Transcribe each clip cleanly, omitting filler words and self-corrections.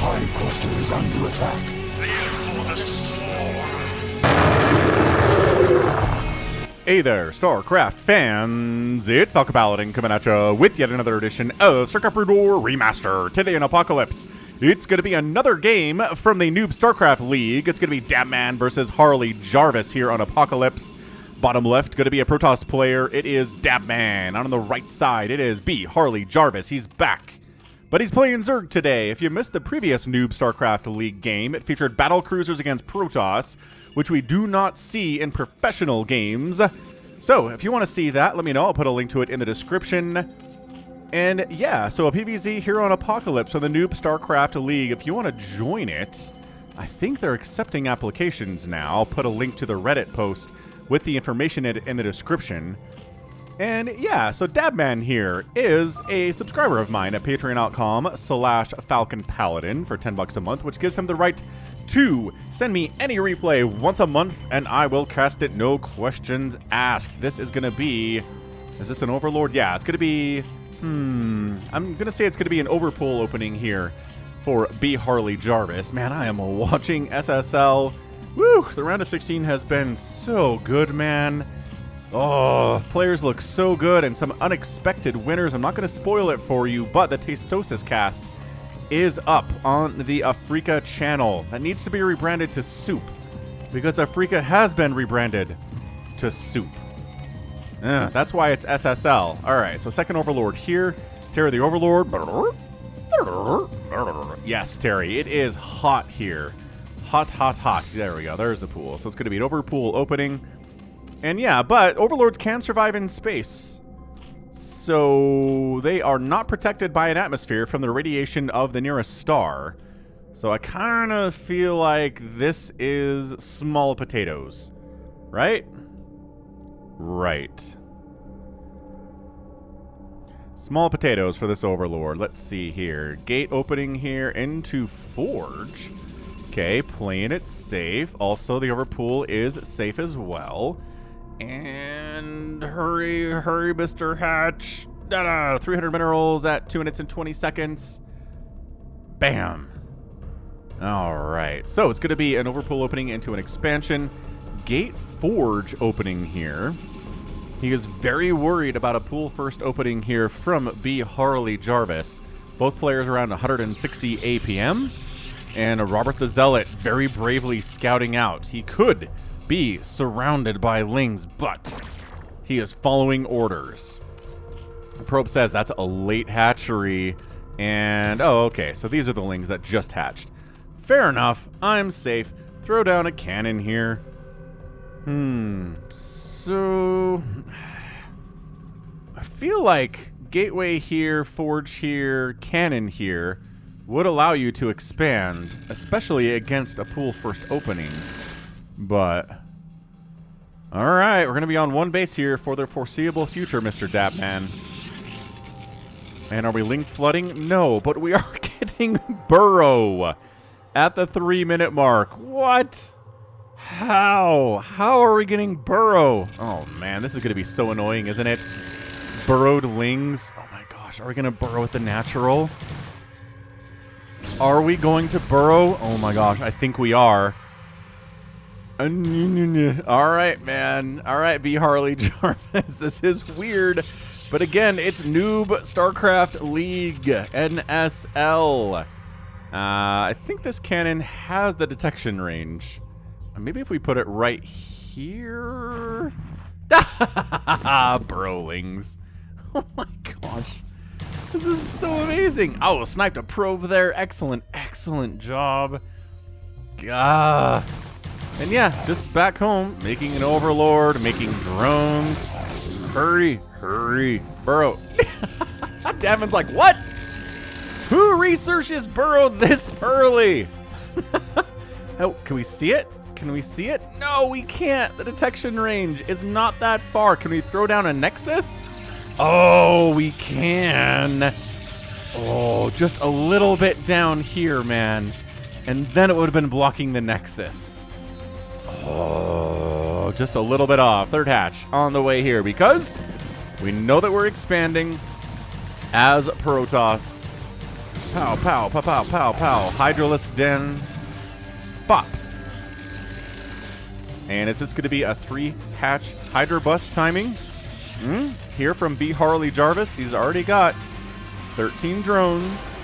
hive cluster is under attack. Live for the swarm. Hey there, StarCraft fans! It's Falcon Paladin coming at you with yet another edition of StarCraft Brood War Remaster. Today in Apocalypse, it's going to be another game from the NOOB STARCRAFT League. It's going to be dabman versus Harley-Jarvis here on Apocalypse. Bottom left, going to be a Protoss player. It is dabman. On the right side, it is b.harleyjarvis. He's back. But he's playing Zerg today. If you missed the previous NOOB STARCRAFT League game, it featured battle cruisers against Protoss, which we do not see in professional games. So, if you want to see that, let me know. I'll put a link to it in the description. And yeah, so a PvZ here on Apocalypse on the NOOB STARCRAFT League. If you want to join it, I think they're accepting applications now. I'll put a link to the Reddit post with the information in the description. And yeah, so dabman here is a subscriber of mine at patreon.com/FalconPaladin for $10 a month, which gives him the right to send me any replay once a month, and I will cast it, no questions asked. This is going to be... Is this an Overlord? Yeah, it's going to be... I'm going to say it's going to be an Overpool opening here for b.harleyjarvis. Man, I am watching SSL. Woo! The round of 16 has been so good, man. Oh, players look so good and some unexpected winners. I'm not going to spoil it for you, but the Tastosis cast is up on the Afrika channel. That needs to be rebranded to Soup, because Afrika has been rebranded to Soup. That's why it's SSL. Alright, so second Overlord here. Terry the Overlord. Yes, Terry, it is hot here. Hot, hot, hot. There we go. There's the pool. So it's going to be an Overpool opening. And yeah, but Overlords can survive in space. So they are not protected by an atmosphere from the radiation of the nearest star. So I kind of feel like this is small potatoes. Right? Right. Small potatoes for this Overlord. Let's see here. Gate opening here into Forge. Okay, playing it safe. Also, the Overpool is safe as well. And hurry, hurry, Mr. Hatch. 300 minerals at 2 minutes and 20 seconds. Bam. All right. So it's going to be an Overpool opening into an expansion. Gate Forge opening here. He is very worried about a pool first opening here from b.harleyjarvis. Both players around 160 APM. And Robert the Zealot very bravely scouting out. He could be surrounded by lings, but he is following orders. The probe says that's a late hatchery, and oh, okay, so these are the lings that just hatched. Fair enough, I'm safe. Throw down a cannon here. So I feel like gateway here, forge here, cannon here would allow you to expand, especially against a pool first opening. But, alright, we're going to be on one base here for the foreseeable future, Mr. dabman. And are we link flooding? No, but we are getting burrow at the 3-minute mark. What? How? How are we getting burrow? Oh, man, this is going to be so annoying, isn't it? Burrowed lings. Oh, my gosh, are we going to burrow with the natural? Are we going to burrow? Oh, my gosh, I think we are. All right, man. All right, b.harleyjarvis. This is weird. But again, it's NOOB STARCRAFT League, NSL. I think this cannon has the detection range. Maybe if we put it right here. Burrowlings. Oh my gosh. This is so amazing. Oh, sniped a probe there. Excellent, excellent job. Gah. And yeah, just back home, making an Overlord, making drones. Hurry, hurry, burrow. Davin's like, what? Who researches burrow this early? Oh, can we see it? Can we see it? No, we can't. The detection range is not that far. Can we throw down a Nexus? Oh, we can. Oh, just a little bit down here, man. And then it would have been blocking the Nexus. Oh, just a little bit off. Third hatch on the way here because we know that we're expanding as Protoss. Pow, pow, pow, pow, pow, pow. Hydralisk Den. Popped. And is this going to be a 3-hatch Hydra bust timing? Here from b.harleyjarvis. He's already got 13 drones.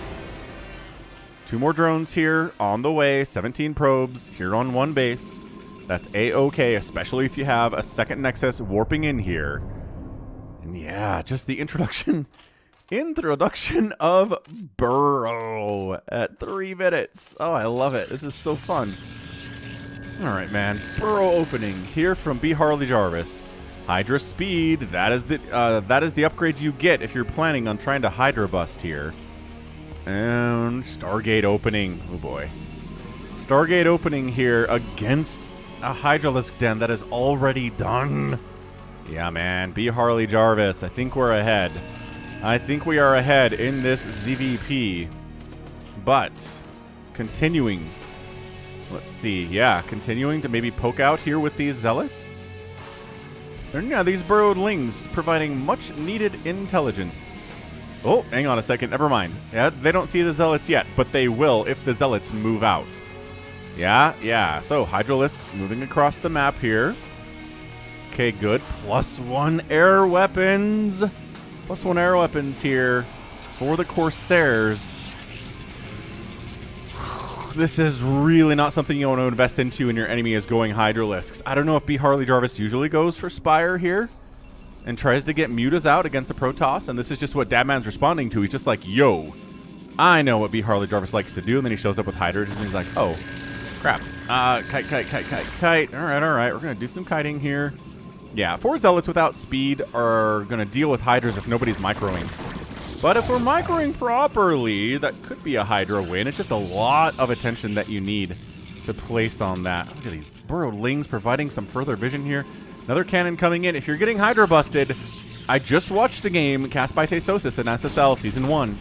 2 more drones here on the way. 17 probes here on 1 base. That's A-OK, especially if you have a second Nexus warping in here. And yeah, just the introduction of Burrow at 3 minutes. Oh, I love it. This is so fun. All right, man. Burrow opening here from b.harleyjarvis. Hydra speed. That is the upgrade you get if you're planning on trying to Hydra bust here. And Stargate opening. Oh boy. Stargate opening here against a Hydralisk Den that is already done. Yeah, man. b.harleyjarvis. I think we're ahead. I think we are ahead in this ZVP. But continuing. Let's see. Yeah, continuing to maybe poke out here with these zealots. And yeah, these burrowed lings providing much needed intelligence. Oh, hang on a second. Never mind. Yeah, they don't see the zealots yet, but they will if the zealots move out. Yeah. So Hydralisks moving across the map here. Okay, good. +1 air weapons. +1 air weapons here for the Corsairs. This is really not something you want to invest into when your enemy is going Hydralisks. I don't know if b.harleyjarvis usually goes for Spire here and tries to get Mutas out against the Protoss, and this is just what dabman's responding to. He's just like, yo, I know what b.harleyjarvis likes to do, and then he shows up with Hydras, and he's like, oh, crap. Kite. All right. We're going to do some kiting here. Yeah, 4 Zealots without speed are going to deal with Hydras if nobody's microing. But if we're microing properly, that could be a Hydra win. It's just a lot of attention that you need to place on that. Look at these burrowed lings providing some further vision here. Another cannon coming in. If you're getting Hydra busted, I just watched a game cast by Tastosis in SSL Season 1,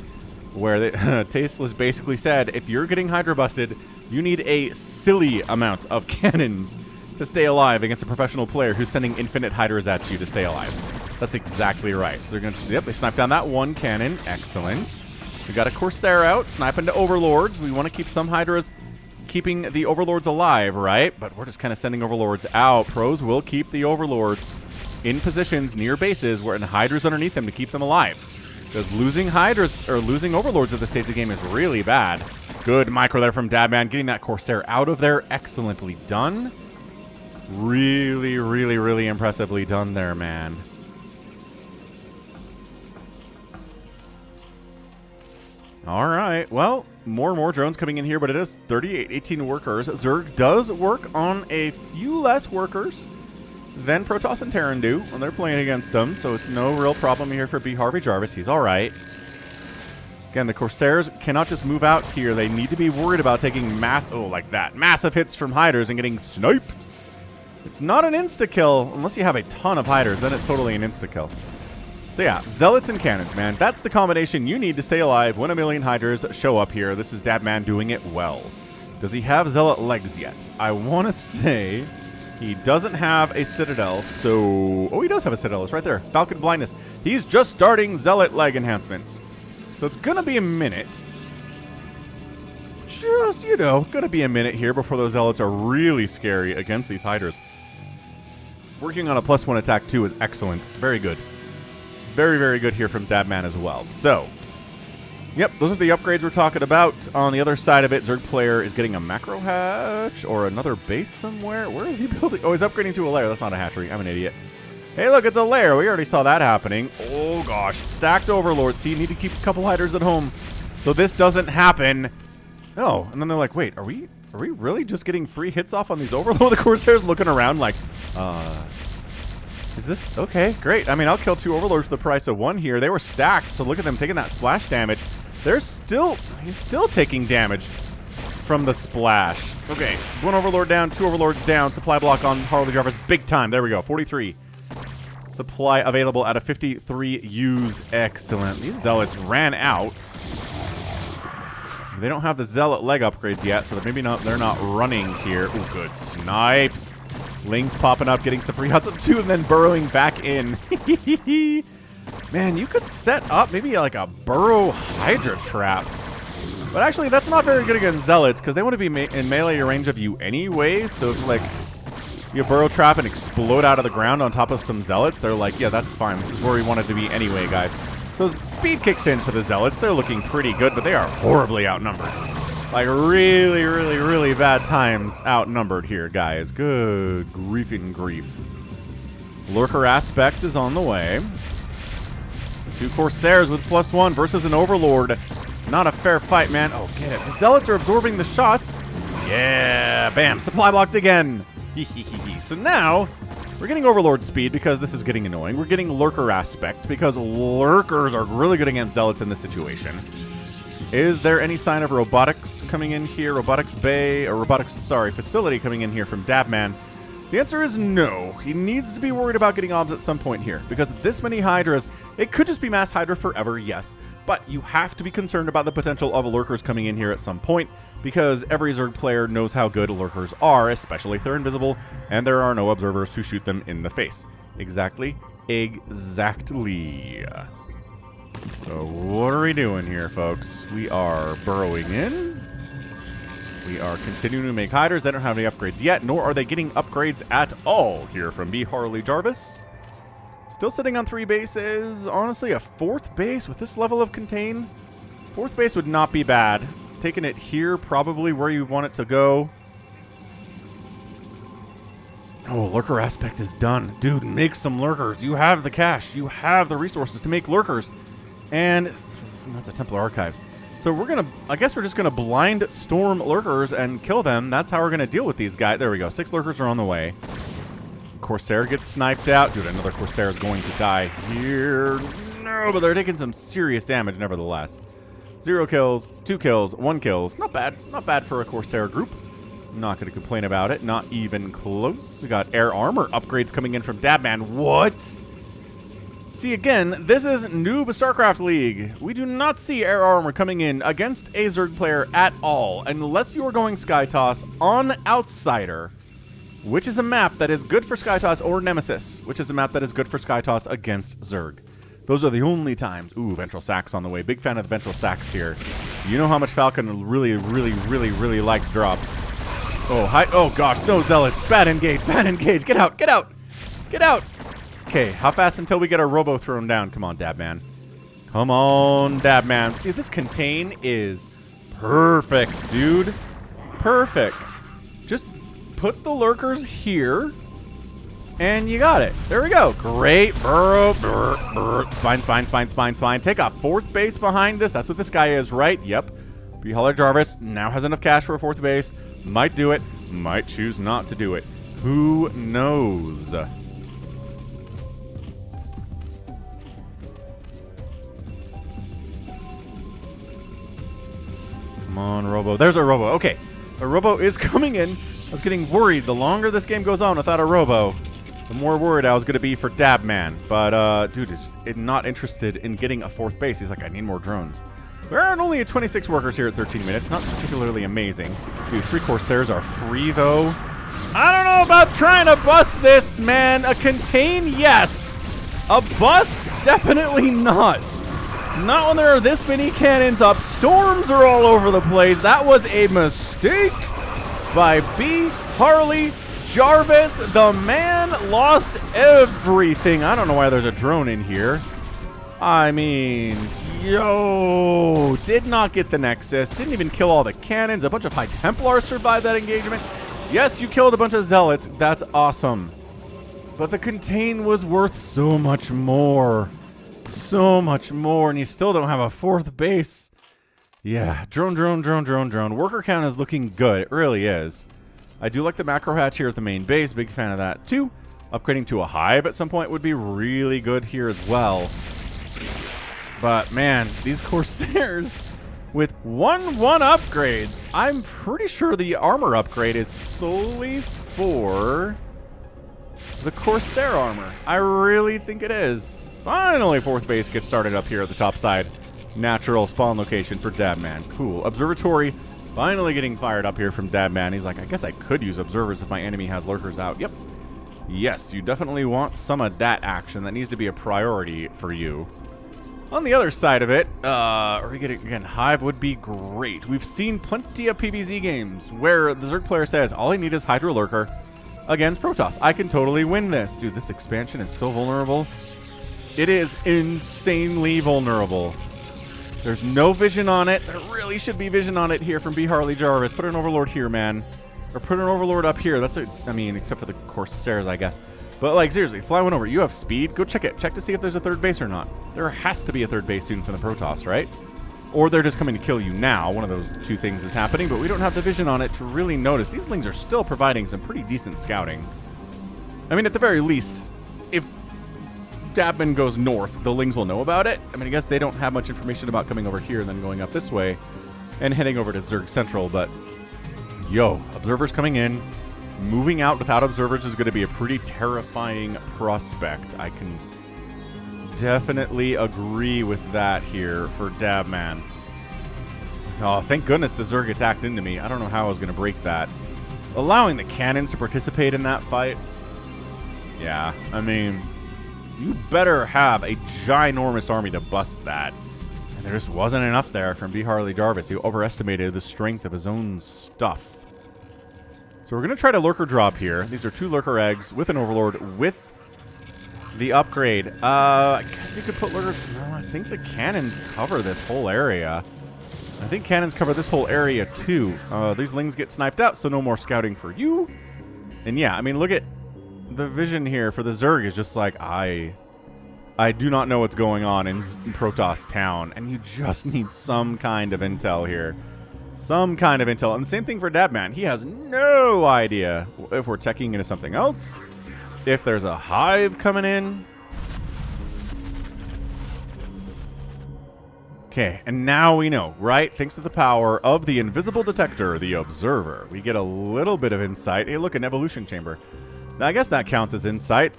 where Tasteless basically said, if you're getting Hydra busted, you need a silly amount of cannons to stay alive against a professional player who's sending infinite Hydras at you to stay alive. That's exactly right. So they're going to, they sniped down that 1 cannon. Excellent. We got a Corsair out, sniping to Overlords. We want to keep some Hydras keeping the Overlords alive, right? But we're just kind of sending Overlords out. Pros will keep the Overlords in positions near bases where Hydras underneath them to keep them alive. Because losing Hydras, or losing Overlords at this stage of the game is really bad. Good micro there from dabman, getting that Corsair out of there. Excellently done. Really impressively done there, man. All right, well, more and more drones coming in here, but it is 38-18 workers. Zerg does work on a few less workers than Protoss and Terran do when they're playing against them, so it's no real problem here for b.harleyjarvis. He's all right. Again, the Corsairs cannot just move out here. They need to be worried about taking massive hits from Hydras and getting sniped. It's not an insta-kill unless you have a ton of Hydras, then it's totally an insta-kill. So yeah, Zealots and Cannons, man. That's the combination you need to stay alive when a million Hydras show up here. This is dabman doing it well. Does he have Zealot legs yet? I want to say he doesn't have a Citadel, so... Oh, he does have a Citadel. It's right there. Falcon blindness. He's just starting Zealot leg enhancements. So it's going to be a minute. Just, you know, going to be a minute here before those Zealots are really scary against these Hydras. Working on a +1 attack, too, is excellent. Very good. Very good here from dabman as well. So, yep, those are the upgrades we're talking about. On the other side of it, Zerg player is getting a macro hatch or another base somewhere. Where is he building? Oh, he's upgrading to a lair. That's not a hatchery. I'm an idiot. Hey, look, it's a lair. We already saw that happening. Oh, gosh. Stacked Overlords. See, you need to keep a couple Hydras at home so this doesn't happen. Oh, and then they're like, wait, are we really just getting free hits off on these Overlords? The Corsairs looking around like, is this okay? Great. I mean, I'll kill 2 Overlords for the price of 1 here. They were stacked, so look at them taking that splash damage. He's still taking damage from the splash. Okay, 1 Overlord down, 2 Overlords down. Supply block on b.harleyjarvis, big time. There we go. 43 supply available out of 53 used. Excellent. These Zealots ran out. They don't have the Zealot leg upgrades yet, so they're not running here. Ooh, good snipes. Lings popping up, getting some free huts up too, and then burrowing back in. Man, you could set up maybe like a burrow Hydra trap But actually, that's not very good against Zealots, because they want to be in melee range of you anyway. So if, like, you burrow trap and explode out of the ground on top of some Zealots, they're like, yeah, that's fine. This is where we wanted to be anyway, guys. So speed kicks in for the Zealots. They're looking pretty good, but they are horribly outnumbered. Like, really, really, really bad times outnumbered here, guys. Good griefing grief. Lurker aspect is on the way. 2 Corsairs with +1 versus an Overlord. Not a fair fight, man. Oh, get it. The Zealots are absorbing the shots. Yeah, bam. Supply blocked again. So now, we're getting Overlord speed because this is getting annoying. We're getting Lurker aspect because Lurkers are really good against Zealots in this situation. Is there any sign of robotics coming in here? Robotics bay, or robotics, sorry, facility coming in here from dabman? The answer is no. He needs to be worried about getting obs at some point here, because this many Hydras, it could just be mass Hydra forever, yes, but you have to be concerned about the potential of Lurkers coming in here at some point, because every Zerg player knows how good Lurkers are, especially if they're invisible, and there are no observers to shoot them in the face. Exactly. So what are we doing here, folks? We are burrowing in. We are continuing to make Hydras. They don't have any upgrades yet, nor are they getting upgrades at all here from b.harleyjarvis. Still sitting on 3 bases. Honestly, a 4th base with this level of contain. 4th base would not be bad. Taking it here, probably where you want it to go. Oh, Lurker aspect is done. Dude, make some Lurkers. You have the cash. You have the resources to make Lurkers. And not the Templar Archives. So we're going to, I guess we're just going to blind storm Lurkers and kill them. That's how we're going to deal with these guys. There we go. 6 Lurkers are on the way. Corsair gets sniped out. Dude, another Corsair is going to die here. No, but they're taking some serious damage nevertheless. 0 kills, 2 kills, 1 kills. Not bad. Not bad for a Corsair group. I'm not going to complain about it. Not even close. We got air armor upgrades coming in from dabman. What? See, again, this is NOOB STARCRAFT League. We do not see air armor coming in against a Zerg player at all, unless you are going Skytoss on Outsider, which is a map that is good for Skytoss, or Nemesis, which is a map that is good for Skytoss against Zerg. Those are the only times. Ooh, Ventral Sacs on the way. Big fan of the Ventral Sacs here. You know how much Falcon really likes drops. Oh, hi. Oh, gosh. No, Zealots. Bad engage. Bad engage. Get out. Get out. Get out. Okay, how fast until we get our robo thrown down? Come on, dabman. Come on, dabman. See, this contain is perfect, dude. Perfect. Just put the Lurkers here, and you got it. There we go. Great. Burrow. Spine. Take a 4th base behind this. That's what this guy is, right? Yep. b.harleyjarvis now has enough cash for a 4th base. Might do it. Might choose not to do it. Who knows? Come on, Robo. There's a Robo. Okay. A Robo is coming in. I was getting worried. The longer this game goes on without a Robo, the more worried I was going to be for dabman. But, dude, is not interested in getting a 4th base. He's like, I need more drones. We're at only 26 workers here at 13 minutes. Not particularly amazing. Dude, 3 Corsairs are free, though. I don't know about trying to bust this, man. A contain, yes. A bust, definitely not. Not when there are this many cannons up. Storms are all over the place. That was a mistake by b.harleyjarvis. The man lost everything. I don't know why there's a drone in here. I mean, yo, did not get the Nexus. Didn't even kill all the cannons. A bunch of High Templars survived that engagement. Yes, you killed a bunch of Zealots. That's awesome. But the contain was worth so much more. So much more, and you still don't have a 4th base. Yeah, drone. Worker count is looking good. It really is. I do like the macro hatch here at the main base. Big fan of that, too. Upgrading to a hive at some point would be really good here as well. But, man, these Corsairs with 1-1 upgrades. I'm pretty sure the armor upgrade is solely for the Corsair armor. I really think it is. Finally, 4th base gets started up here at the top side. Natural spawn location for dabman. Cool. Observatory finally getting fired up here from dabman. He's like, I guess I could use observers if my enemy has Lurkers out. Yep. Yes, you definitely want some of that action. That needs to be a priority for you. On the other side of it, are we getting, again, Hive would be great. We've seen plenty of PvZ games where the Zerg player says, all I need is Hydra Lurker against Protoss. I can totally win this. Dude, this expansion is so vulnerable. It is insanely vulnerable. There's no vision on it. There really should be vision on it here from b.harleyjarvis. Put an Overlord here, man. Or put an Overlord up here. That's a, I mean, except for the Corsairs, I guess. But, like, seriously, fly one over. You have speed. Go check it. Check to see if there's a third base or not. There has to be a third base soon from the Protoss, right? Or they're just coming to kill you now. One of those two things is happening, but we don't have the vision on it to really notice. These Lings are still providing some pretty decent scouting. I mean, at the very least, if dabman goes north, the Lings will know about it. I mean, I guess they don't have much information about coming over here and then going up this way and heading over to Zerg Central, but yo, observers coming in. Moving out without observers is going to be a pretty terrifying prospect. I can definitely agree with that here for dabman. Oh, thank goodness the Zerg attacked into me. I don't know how I was going to break that. Allowing the cannons to participate in that fight. Yeah, I mean, you better have a ginormous army to bust that. And there just wasn't enough there from b.harleyjarvis. He overestimated the strength of his own stuff. So we're going to try to Lurker drop here. These are 2 Lurker eggs with an Overlord with the upgrade. I guess you could put Lurker... No, I think the cannons cover this whole area. I think cannons cover this whole area too. These Lings get sniped out, so no more scouting for you. And yeah, I mean, look at the vision here for the Zerg is just like, I do not know what's going on in Protoss town. And you just need some kind of intel here. Some kind of intel. And the same thing for dabman. He has no idea if we're teching into something else. If there's a hive coming in. Okay, and now we know, right? Thanks to the power of the invisible detector, the observer. We get a little bit of insight. Hey, look, an evolution chamber. Now, I guess that counts as insight.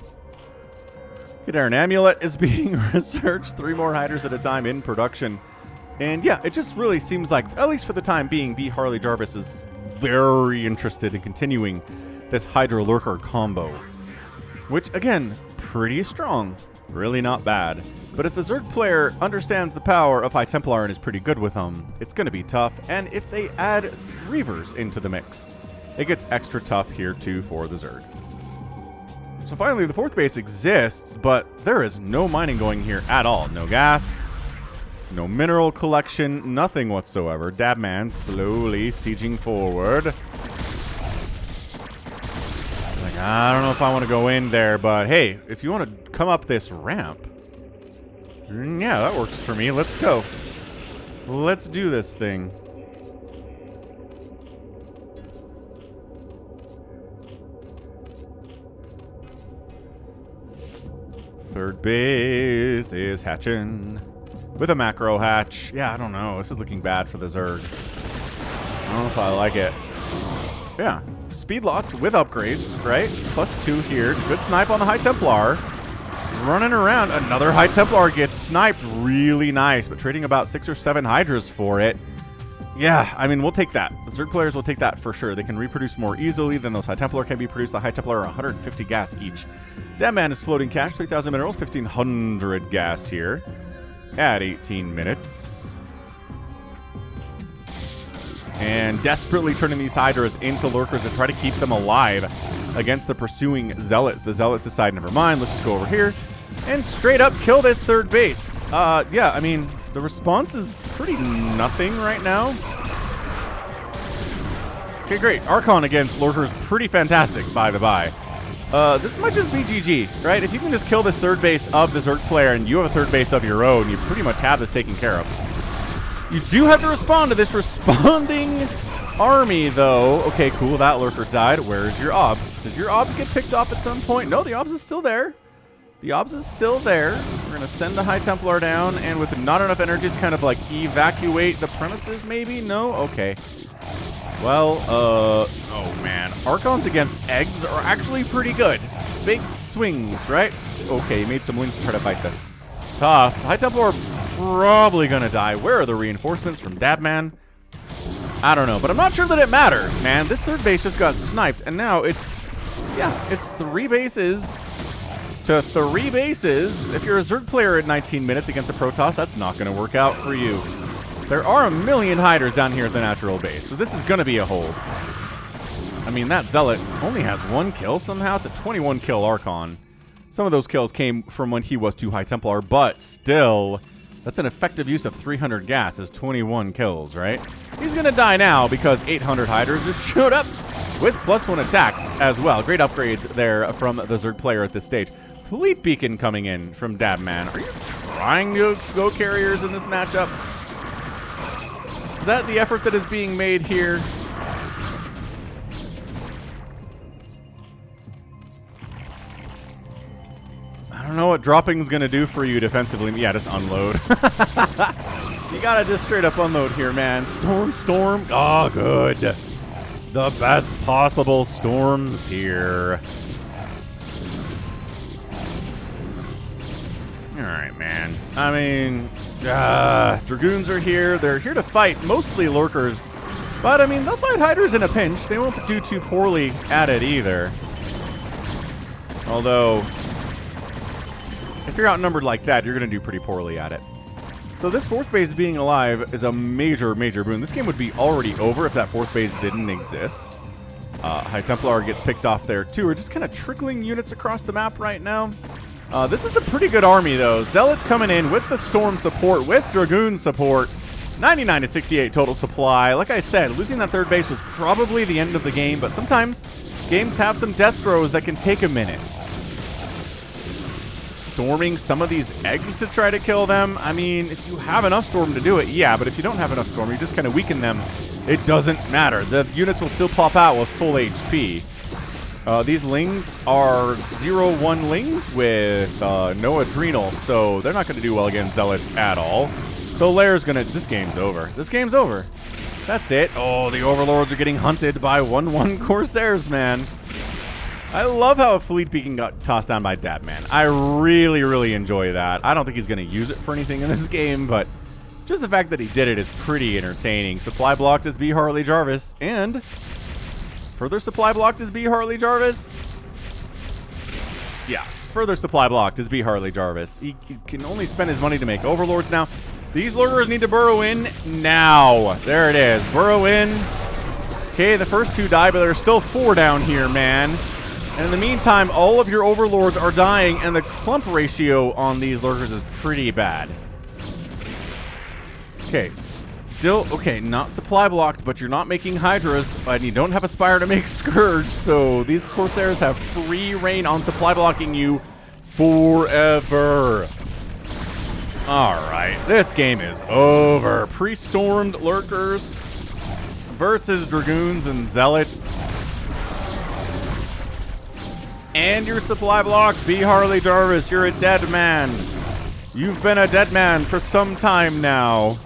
An amulet is being researched. 3 more hiders at a time in production. And yeah, it just really seems like, at least for the time being, b.harleyjarvis is very interested in continuing this Hydra Lurker combo. Which, again, pretty strong. Really not bad. But if the Zerg player understands the power of High Templar and is pretty good with them, it's going to be tough. And if they add Reavers into the mix, it gets extra tough here too for the Zerg. So finally, the 4th base exists, but there is no mining going here at all. No gas. No mineral collection, nothing whatsoever. dabman slowly sieging forward. Like, I don't know if I want to go in there, but hey, if you want to come up this ramp, yeah, that works for me. Let's go. Let's do this thing. Third base is hatching. With a macro hatch. Yeah, I don't know. This is looking bad for the Zerg. I don't know if I like it. Yeah. Speed lots with upgrades, right? +2 here. Good snipe on the High Templar. Running around. Another High Templar gets sniped. Really nice. But trading about 6 or 7 Hydras for it. Yeah, I mean, we'll take that. The Zerg players will take that for sure. They can reproduce more easily than those High Templar can be produced. The High Templar are 150 gas each. dabman is floating cash. 3,000 minerals. 1,500 gas here. At 18 minutes. And desperately turning these Hydras into Lurkers to try to keep them alive against the pursuing Zealots. The Zealots decide, never mind, let's just go over here and straight up kill this 3rd base. Yeah, I mean, the response is pretty nothing right now. Okay, great. Archon against Lurkers, pretty fantastic, by the by. This might just be GG, right? If you can just kill this 3rd base of the Zerg player and you have a 3rd base of your own, you pretty much have this taken care of. You do have to respond to this responding army, though. Okay, cool. That Lurker died. Where's your Obs? Did your Obs get picked off at some point? No, the Obs is still there. The Obs is still there. We're going to send the High Templar down, and with not enough energy, just kind of like evacuate the premises, maybe? No? Okay. Well, oh man. Archons against eggs are actually pretty good. Big swings, right? Okay, made some wings to try to fight this. Tough. High Templar are probably gonna die. Where are the reinforcements from dabman? I don't know, but I'm not sure that it matters, man. This 3rd base just got sniped, and now it's 3 bases to 3 bases. If you're a Zerg player at 19 minutes against a Protoss, that's not going to work out for you. There are a million hiders down here at the natural base, so this is going to be a hold. I mean, that Zealot only has 1 kill somehow. It's a 21 kill Archon. Some of those kills came from when he was 2 High Templar, but still, that's an effective use of 300 gas is 21 kills, right? He's going to die now because 800 hiders just showed up with +1 attacks as well. Great upgrades there from the Zerg player at this stage. Fleet Beacon coming in from dabman. Are you trying to go carriers in this matchup? Is that the effort that is being made here? I don't know what dropping's going to do for you defensively. Yeah, just unload. You got to just straight up unload here, man. Storm. Oh, good. The best possible storms here. All right, man. I mean, Dragoons are here. They're here to fight mostly lurkers. But, I mean, they'll fight hiders in a pinch. They won't do too poorly at it either. Although, if you're outnumbered like that, you're going to do pretty poorly at it. So this 4th base being alive is a major, major boon. This game would be already over if that 4th base didn't exist. High Templar gets picked off there too. We're just kind of trickling units across the map right now. This is a pretty good army though. Zealots coming in with the Storm support, with Dragoon support. 99 to 68 total supply. Like I said, losing that 3rd base was probably the end of the game, but sometimes games have some death throws that can take a minute. Storming some of these eggs to try to kill them. I mean, if you have enough storm to do it, yeah, but if you don't have enough storm, you just kind of weaken them. It doesn't matter. The units will still pop out with full HP. These lings are 0-1 lings with no adrenal, so they're not going to do well against zealots at all. So Lair's going to... This game's over. This game's over. That's it. Oh, the overlords are getting hunted by 1-1 Corsairs, man. I love how a Fleet Beacon got tossed down by dabman. I really, really enjoy that. I don't think he's going to use it for anything in this game, but just the fact that he did it is pretty entertaining. Supply blocked is b.harleyjarvis, and further supply blocked is b.harleyjarvis. Yeah, further supply blocked is b.harleyjarvis. He can only spend his money to make overlords now. These lurkers need to burrow in now. There it is. Burrow in. Okay, the first 2 die, but there's still 4 down here, man. And in the meantime, all of your overlords are dying, and the clump ratio on these lurkers is pretty bad. Okay, still, okay, not supply blocked, but you're not making Hydras, and you don't have a Spire to make Scourge, so these Corsairs have free reign on supply blocking you forever. Alright, this game is over. Pre-stormed lurkers versus Dragoons and Zealots. And your supply block, b.harleyjarvis, you're a dead man. You've been a dead man for some time now.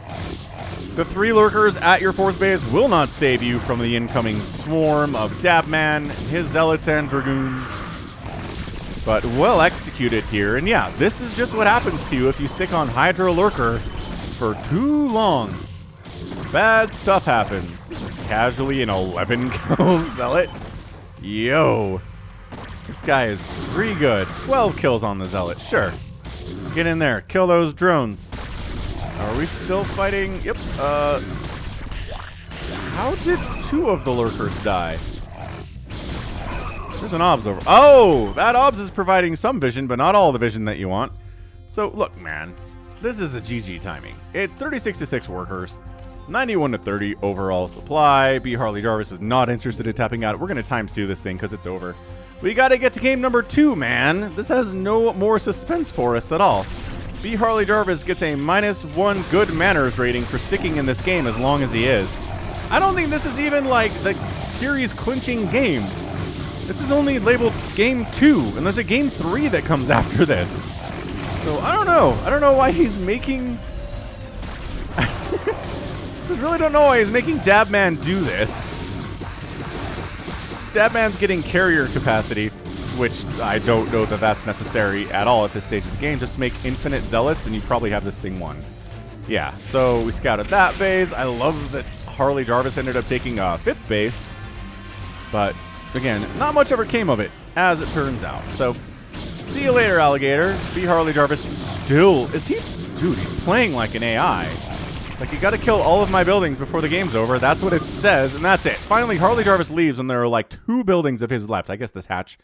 The 3 lurkers at your 4th base will not save you from the incoming swarm of dabman, his zealots, and dragoons. But well executed here. And yeah, this is just what happens to you if you stick on Hydra Lurker for too long. Bad stuff happens. This is casually an 11 kill zealot. Yo. This guy is pretty good. 12 kills on the Zealot. Sure. Get in there. Kill those drones. Are we still fighting? Yep. How did 2 of the lurkers die? There's an OBS over. Oh! That OBS is providing some vision, but not all the vision that you want. So, look, man. This is a GG timing. It's 36 to 6 workers. 91 to 30 overall supply. b.harleyjarvis is not interested in tapping out. We're going to ×2 this thing because it's over. We got to get to game number 2, man. This has no more suspense for us at all. b.harleyjarvis gets a -1 good manners rating for sticking in this game as long as he is. I don't think this is even like the series clinching game. This is only labeled game 2, and there's a game 3 that comes after this. So I don't know. I don't know why he's making... I really don't know why he's making dabman do this. Dabman's getting carrier capacity, which I don't know that that's necessary at all at this stage of the game. Just make infinite zealots, and you probably have this thing won. Yeah, so we scouted that base. I love that Harleyjarvis ended up taking a 5th base, but again, not much ever came of it, as it turns out. So See you later, alligator. b.harleyjarvis still... Is he... Dude, he's playing like an AI. Like, you gotta kill all of my buildings before the game's over. That's what it says, and that's it. Finally, Harleyjarvis leaves, and there are like 2 buildings of his left. I guess this hatch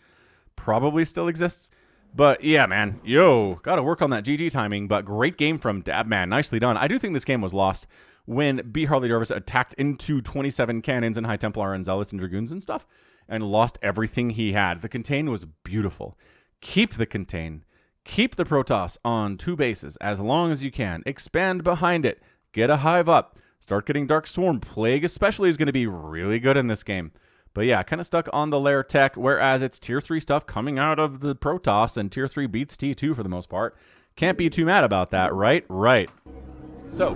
probably still exists. But, yeah, man. Yo, gotta work on that GG timing, but great game from dabman. Nicely done. I do think this game was lost when b.harleyjarvis attacked into 27 cannons and High Templar and Zealots and Dragoons and stuff, and lost everything he had. The contain was beautiful. Keep the contain. Keep the Protoss on 2 bases as long as you can. Expand behind it. Get a hive up. Start getting Dark Swarm. Plague especially is going to be really good in this game. But yeah, kind of stuck on the lair tech, whereas it's tier 3 stuff coming out of the Protoss, and tier 3 beats T2 for the most part. Can't be too mad about that, right? Right. So,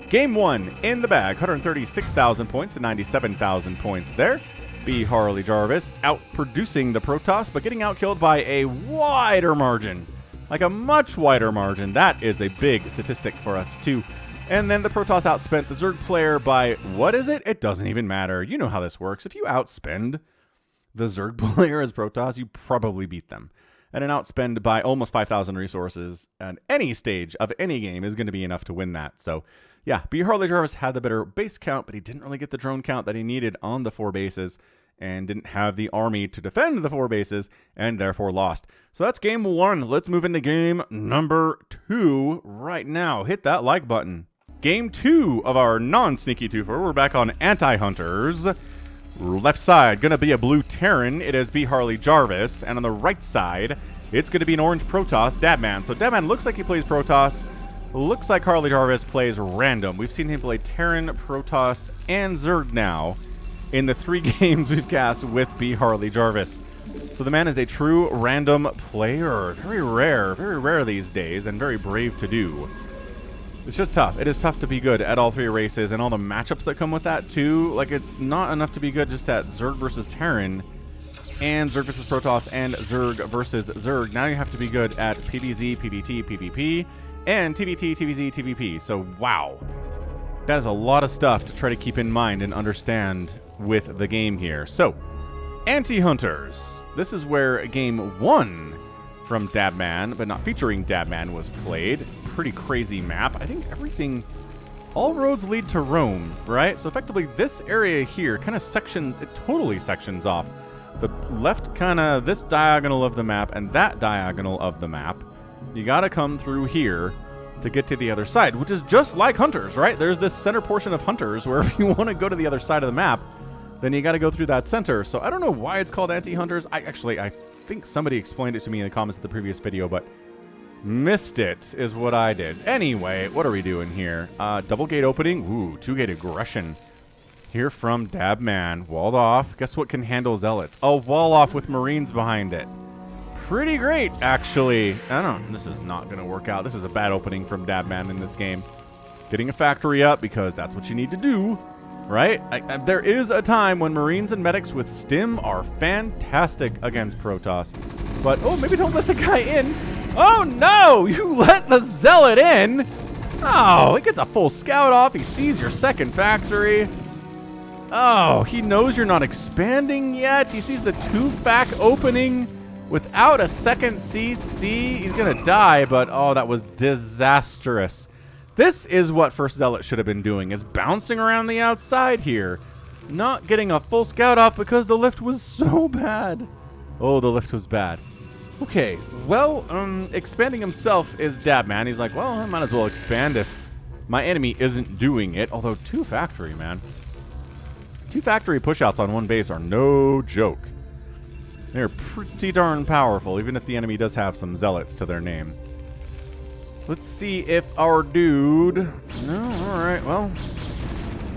game 1 in the bag. 136,000 points to 97,000 points there. b.harleyjarvis outproducing the Protoss, but getting outkilled by a wider margin. Like a much wider margin. That is a big statistic for us, too. And then the Protoss outspent the Zerg player by, what is it? It doesn't even matter. You know how this works. If you outspend the Zerg player as Protoss, you probably beat them. And an outspend by almost 5,000 resources at any stage of any game is going to be enough to win that. So, yeah, b.harleyjarvis had the better base count, but he didn't really get the drone count that he needed on the 4 bases, and didn't have the army to defend the 4 bases, and therefore lost. So that's game 1. Let's move into game number 2 right now. Hit that like button. Game 2 of our non-sneaky twofer. We're back on anti-hunters. Left side, going to be a blue Terran. It is b.harleyjarvis. And on the right side, it's going to be an orange Protoss, dabman. So dabman looks like he plays Protoss. Looks like Harleyjarvis plays random. We've seen him play Terran, Protoss, and Zerg now in the 3 games we've cast with b.harleyjarvis. So the man is a true random player. Very rare these days, and very brave to do. It's just tough. It is tough to be good at all 3 races, and all the matchups that come with that, too. Like, it's not enough to be good just at Zerg versus Terran, and Zerg versus Protoss, and Zerg versus Zerg. Now you have to be good at PvZ, PvT, PvP, and TvT, TvZ, TvP. So, wow. That is a lot of stuff to try to keep in mind and understand with the game here. So, Anti-Hunters. This is where game 1 from dabman, but not featuring dabman, was played. Pretty crazy map. I think everything, all roads lead to Rome, right? So effectively this area here kind of sections, it totally sections off the left, kind of this diagonal of the map and that diagonal of the map. You got to come through here to get to the other side, which is just like Hunters, right? There's this center portion of Hunters where if you want to go to the other side of the map, then you got to go through that center. So I don't know why it's called Anti-Hunters. I think somebody explained it to me in the comments of the previous video, but missed it is what I did. Anyway, what are we doing here? Double gate opening. Ooh, 2-gate aggression here from dabman. Walled off. Guess what can handle Zealots? A wall off with Marines behind it. Pretty great, actually. I don't know. This is not going to work out. This is a bad opening from dabman in this game. Getting a factory up because that's what you need to do, right? There is a time when Marines and medics with stim are fantastic against Protoss. But, oh, maybe don't let the guy in. Oh no! You let the Zealot in! Oh, he gets a full scout off. He sees your second factory. Oh, he knows you're not expanding yet. He sees the 2-fac opening without a second CC. He's gonna die, but oh, that was disastrous. This is what first Zealot should have been doing, is bouncing around the outside here. Not getting a full scout off because the lift was so bad. Oh, the lift was bad. Okay, well, expanding himself is dabman. He's like, well, I might as well expand if my enemy isn't doing it. Although 2 factory, man. 2 factory pushouts on 1 base are no joke. They're pretty darn powerful, even if the enemy does have some Zealots to their name. Let's see if our dude... No, alright, well...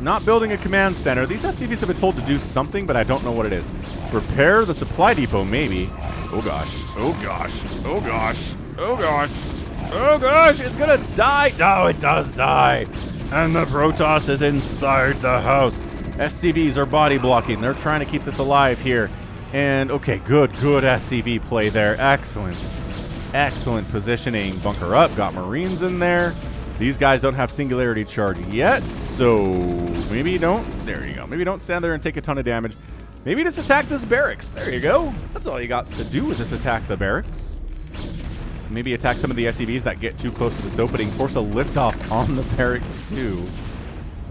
Not building a command center. These SCVs have been told to do something, but I don't know what it is. Repair the supply depot, maybe. Oh gosh. Oh gosh. Oh gosh. Oh gosh. Oh gosh. It's gonna die. No, it does die. And the Protoss is inside the house. SCVs are body blocking. They're trying to keep this alive here. And okay, good SCV play there. Excellent. Excellent positioning. Bunker up. Got Marines in there. These guys don't have Singularity Charge yet, so maybe don't. There you go. Maybe don't stand there and take a ton of damage. Maybe just attack this barracks. There you go. That's all you got to do is just attack the barracks. maybe attack some of the SCVs that get too close to this opening. Force a liftoff on the barracks too.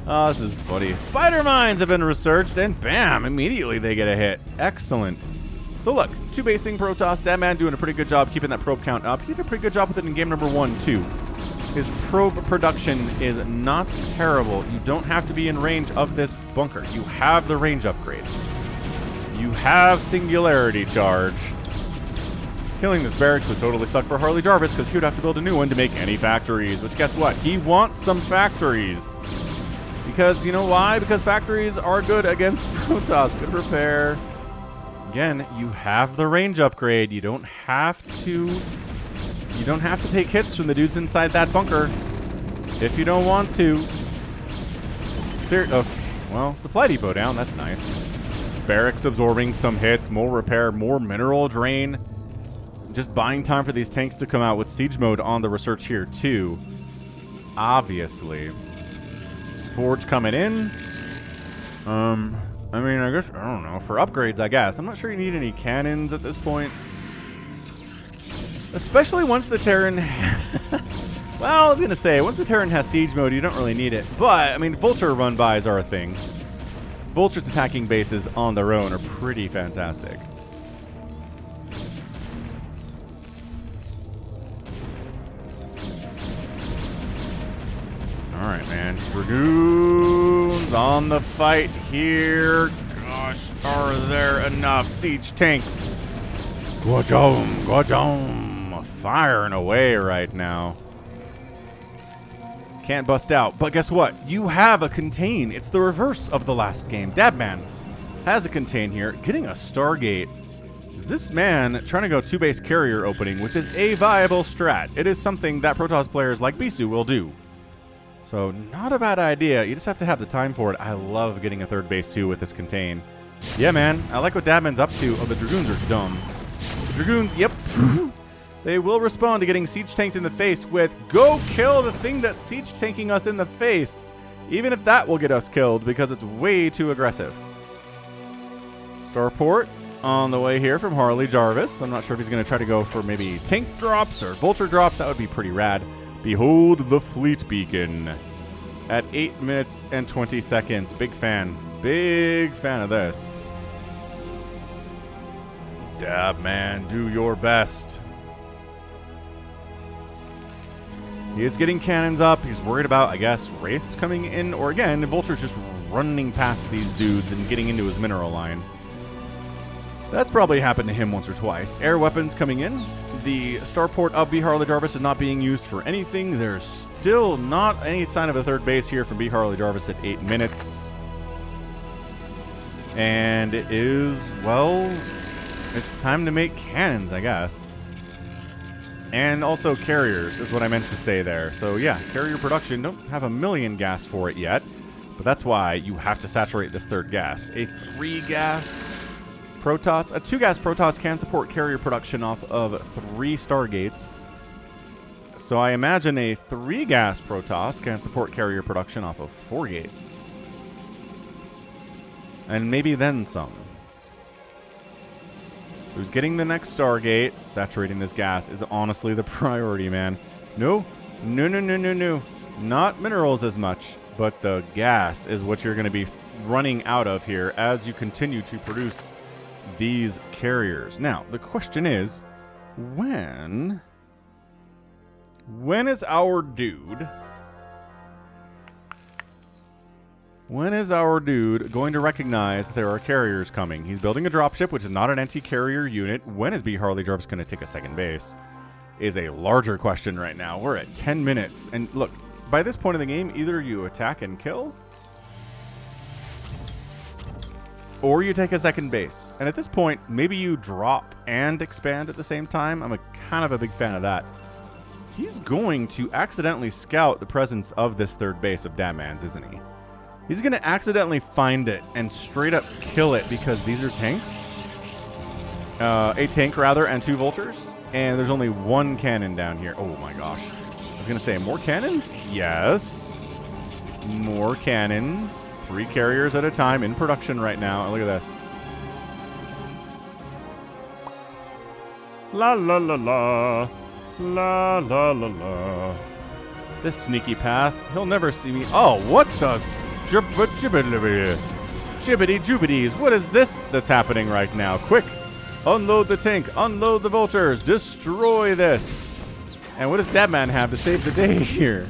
Oh, this is funny. Spider mines have been researched, and bam, immediately they get a hit. Excellent. So look, 2 basing Protoss. dabman doing a pretty good job keeping that probe count up. He did a pretty good job with it in game number 1 too. His probe production is not terrible. You don't have to be in range of this bunker. You have the range upgrade. You have singularity charge. Killing this barracks would totally suck for Harley Jarvis because he would have to build a new one to make any factories. Which, guess what? He wants some factories. Because, you know why? Because factories are good against Protoss. Good repair. Again, you have the range upgrade. You don't have to take hits from the dudes inside that bunker if you don't want to. Okay, well, supply depot down. That's nice. Barracks absorbing some hits, more repair, more mineral drain. Just buying time for these tanks to come out with siege mode on the research here too. Obviously. Forge coming in. I mean, I guess, I don't know. For upgrades, I guess. I'm not sure you need any cannons at this point. Especially once the Terran... well, I was going to say, once the Terran has siege mode, you don't really need it. But, I mean, Vulture run-bys are a thing. Vulture's attacking bases on their own are pretty fantastic. Alright, man. Dragoons on the fight here. Gosh, are there enough siege tanks? Gwajom, gwajom. Firing away right now. Can't bust out. But guess what? You have a contain. It's the reverse of the last game. dabman has a contain here. Getting a Stargate. Is this man trying to go 2-base carrier opening, which is a viable strat. It is something that Protoss players like Bisu will do. So, not a bad idea. You just have to have the time for it. I love getting a 3rd base, too, with this contain. Yeah, man. I like what dabman's up to. Oh, the Dragoons are dumb. The Dragoons, yep. They will respond to getting siege tanked in the face with, go kill the thing that's siege tanking us in the face. Even if that will get us killed, because it's way too aggressive. Starport on the way here from Harley Jarvis. I'm not sure if he's going to try to go for maybe tank drops or vulture drops. That would be pretty rad. Behold the fleet beacon at 8 minutes and 20 seconds. Big fan. Big fan of this. dabman, do your best. He is getting cannons up. He's worried about, I guess, Wraiths coming in. Or again, Vulture's just running past these dudes and getting into his mineral line. That's probably happened to him once or twice. Air weapons coming in. The starport of b.harleyjarvis is not being used for anything. There's still not any sign of a 3rd base here from b.harleyjarvis at 8 minutes. And it is, well, it's time to make cannons, I guess. And also carriers is what I meant to say there. So yeah, carrier production, don't have a million gas for it yet. But that's why you have to saturate this 3rd gas. A 3-gas Protoss, a 2-gas Protoss can support carrier production off of 3 Stargates. So I imagine a 3-gas Protoss can support carrier production off of 4 gates. And maybe then some. So he's getting the next Stargate. Saturating this gas is honestly the priority, man. No. Not minerals as much, but the gas is what you're going to be running out of here as you continue to produce these carriers. Now, the question is, when is our dude going to recognize that there are carriers coming? He's building a dropship, which is not an anti-carrier unit. When is b.harleyjarvis going to take a 2nd base? Is a larger question right now. We're at 10 minutes. And look, by this point in the game, either you attack and kill, or you take a 2nd base. And at this point, maybe you drop and expand at the same time. I'm kind of a big fan of that. He's going to accidentally scout the presence of this 3rd base of dabman's, isn't he? He's going to accidentally find it and straight up kill it because these are tanks. A tank, rather, and 2 vultures. And there's only 1 cannon down here. Oh my gosh. I was going to say, more cannons? Yes. More cannons. 3 carriers at a time in production right now. And look at this. La la la la. La la la la. This sneaky path, he'll never see me. Oh, what the jibbity jubbities? What is this that's happening right now? Quick, unload the tank, unload the vultures, destroy this. And what does dabman have to save the day here?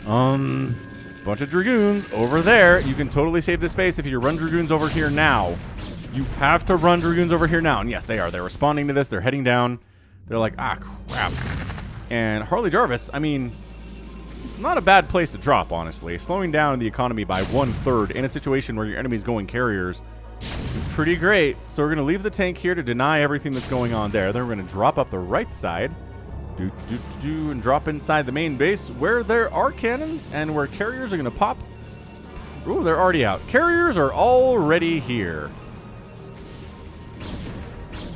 Bunch of dragoons over there. You can totally save the space if you run dragoons over here now. You have to run dragoons over here now. And yes, they are. They're responding to this. They're heading down. They're like, ah, crap. And Harley Jarvis, I mean, it's not a bad place to drop, honestly. Slowing down the economy by 1/3 in a situation where your enemy's going carriers is pretty great. So we're going to leave the tank here to deny everything that's going on there. Then we're going to drop up the right side. And drop inside the main base where there are cannons and where carriers are going to pop. Ooh, they're already out. Carriers are already here.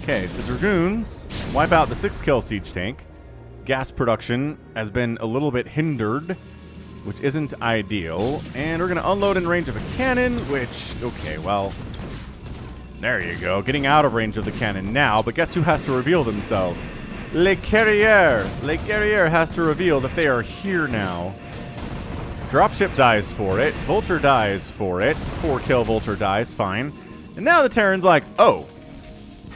Okay, so dragoons wipe out the 6-kill siege tank. Gas production has been a little bit hindered, which isn't ideal. And we're going to unload in range of a cannon, which, okay, well, there you go. Getting out of range of the cannon now, but guess who has to reveal themselves? Le Carrier. Le Carrier has to reveal that they are here now. Dropship dies for it. Vulture dies for it. 4-kill Vulture dies, fine. And now the Terran's like, oh,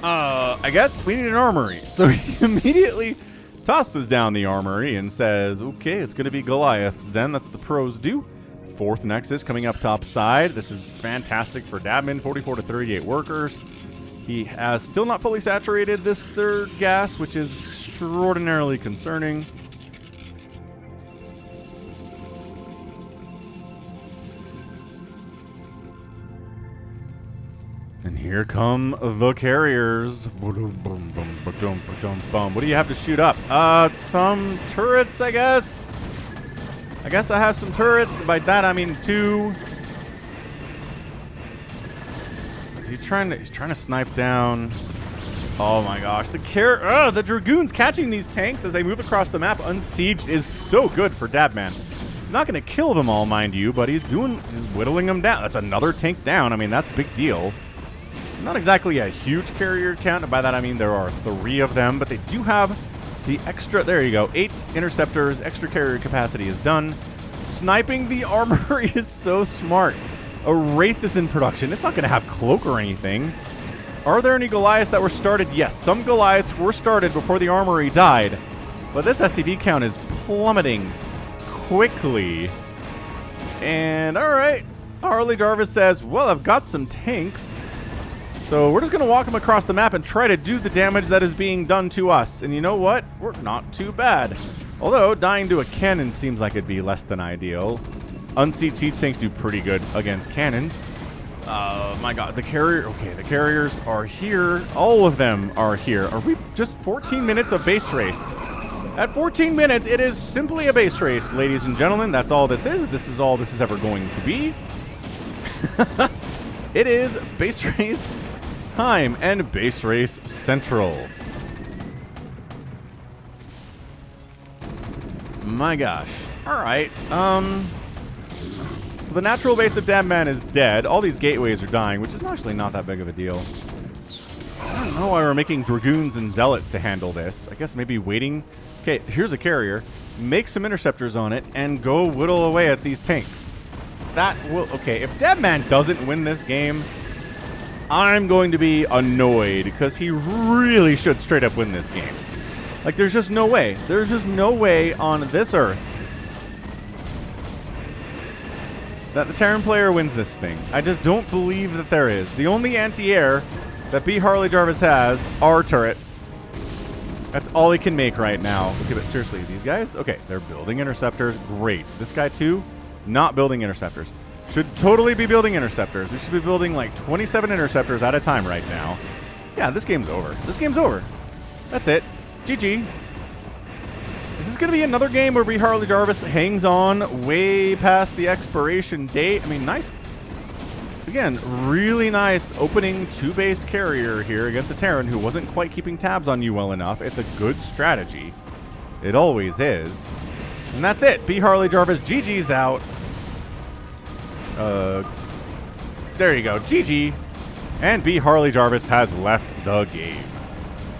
I guess we need an armory. So he immediately tosses down the armory and says, okay, it's going to be Goliaths then. That's what the pros do. 4th Nexus coming up top side. This is fantastic for dabman. 44 to 38 workers. He has still not fully saturated this 3rd gas, which is extraordinarily concerning. And here come the carriers. What do you have to shoot up? Some turrets, I guess. I have some turrets. By that, I mean 2. He's trying to snipe down. Oh my gosh, the dragoons catching these tanks as they move across the map unsieged is so good for dabman. He's not going to kill them all, mind you, but he's whittling them down. That's another tank down. I mean, that's a big deal. Not exactly a huge carrier count, and by that I mean there are 3 of them, but they do have the extra. There you go, 8 interceptors. Extra carrier capacity is done. Sniping the armory is so smart. A Wraith is in production. It's not going to have cloak or anything. Are there any Goliaths that were started? Yes, some Goliaths were started before the armory died. But this SCV count is plummeting quickly. And alright, Harley Jarvis says, well, I've got some tanks. So we're just going to walk them across the map and try to do the damage that is being done to us. And you know what? We're not too bad. Although, dying to a cannon seems like it'd be less than ideal. Unsieged siege tanks do pretty good against cannons. My god, the carriers are here. All of them are here. Are we just 14 minutes of base race? At 14 minutes, it is simply a base race, ladies and gentlemen. That's all this is. This is all this is ever going to be. It is base race time and base race central. My gosh. All right. So the natural base of dabman is dead. All these gateways are dying, which is actually not that big of a deal. I don't know why we're making dragoons and zealots to handle this. I guess maybe waiting. Okay, here's a carrier. Make some interceptors on it and go whittle away at these tanks. That will... Okay, if dabman doesn't win this game, I'm going to be annoyed because he really should straight up win this game. Like, there's just no way. There's just no way on this earth that the Terran player wins this thing. I just don't believe that there is. The only anti-air that b.Harley Jarvis has are turrets. That's all he can make right now. Okay, but seriously, these guys? Okay, they're building interceptors. Great. This guy too, not building interceptors. Should totally be building interceptors. We should be building like 27 interceptors at a time right now. Yeah, this game's over. This game's over. That's it. GG. Is this going to be another game where b.Harley Jarvis hangs on way past the expiration date? I mean, nice. Again, really nice opening 2-base carrier here against a Terran who wasn't quite keeping tabs on you well enough. It's a good strategy. It always is. And that's it. b.Harley Jarvis, GG's out. There you go. GG. And b.Harley Jarvis has left the game.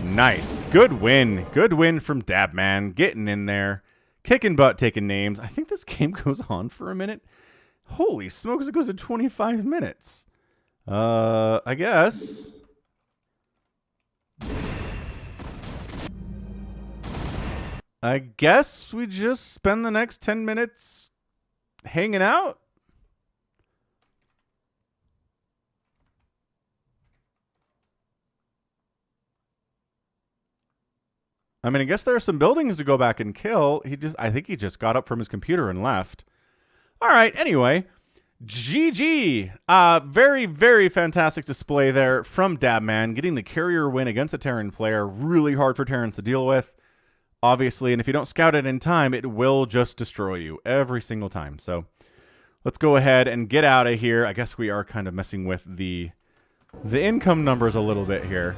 Nice. Good win. Good win from Dabman. Getting in there. Kicking butt, taking names. I think this game goes on for a minute. Holy smokes, it goes to 25 minutes. I guess. I guess we just spend the next 10 minutes hanging out. I mean, I guess there are some buildings to go back and kill. I think he just got up from his computer and left. All right, anyway, GG. Very, very fantastic display there from Dabman, getting the carrier win against a Terran player. Really hard for Terrans to deal with, obviously, and if you don't scout it in time, it will just destroy you every single time. So let's go ahead and get out of here. I guess we are kind of messing with the income numbers a little bit here.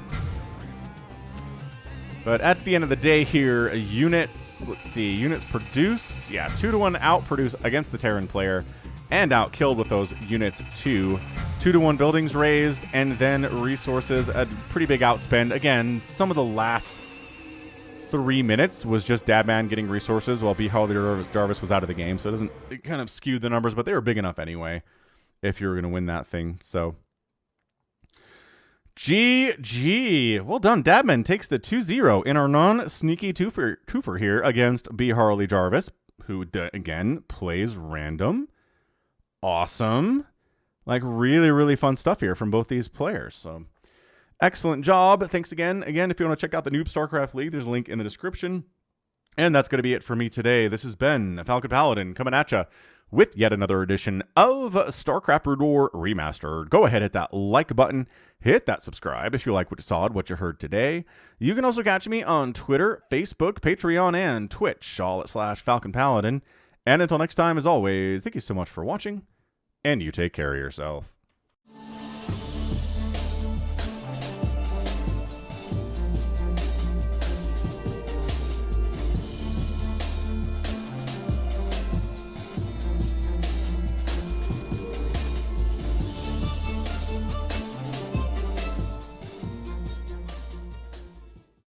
But at the end of the day here, units, let's see, units produced, yeah, 2-to-1 outproduced against the Terran player and outkilled with those units too. 2-to-1 buildings raised, and then resources, a pretty big outspend. Again, some of the last 3 minutes was just Dabman getting resources while b.harleyjarvis was out of the game, so it kind of skewed the numbers, but they were big enough anyway if you were going to win that thing, so... GG. Well done. Dabman takes the 2-0 in our non-sneaky twofer here against b.harleyjarvis, who, again, plays random. Awesome. Like, really, really fun stuff here from both these players. So, excellent job. Thanks again. Again, if you want to check out the NOOB STARCRAFT League, there's a link in the description. And that's going to be it for me today. This has been Falcon Paladin coming at you with yet another edition of StarCraft Brood War Remastered. Go ahead, hit that like button, hit that subscribe if you like what you saw and what you heard today. You can also catch me on Twitter, Facebook, Patreon, and Twitch, all at /Falcon Paladin. And until next time, as always, thank you so much for watching, and you take care of yourself.